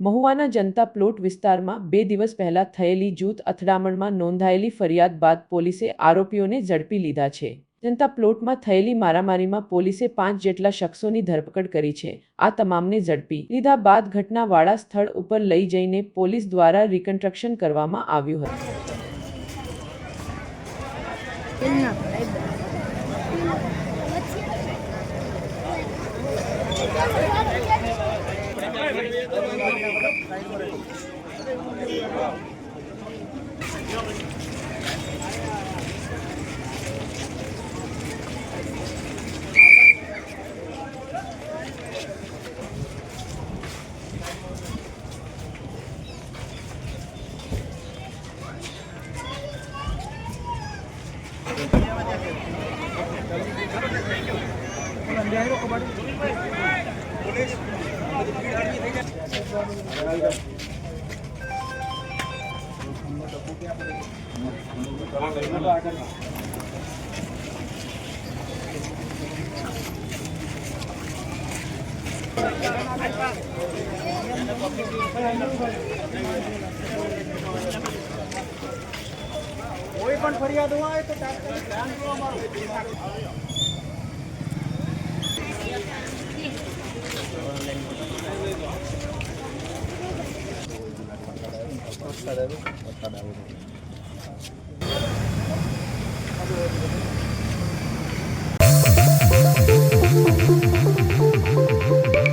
મહુવાના જનતા plot વિસ્તારમાં 2 દિવસ પહેલા થયેલી જૂથ અથડામણમાં નોંધાયેલી ફરિયાદ બાદ પોલીસે આરોપીઓને ઝડપી લીધા છે। જનતા પ્લોટમાં થયેલી મારામારીમાં પોલીસે 5 જેટલા શખ્સોની ધરપકડ કરી છે। આ તમામને ઝડપી લીધા બાદ ઘટનાવાળા સ્થળ ઉપર લઈ જઈને પોલીસ દ્વારા રિકન્સ્ટ્રક્શન કરવામાં આવ્યું હતું। कोई पण फरियाद હોય તો તાત્કાલિક ધ્યાન દેવામાં આવે।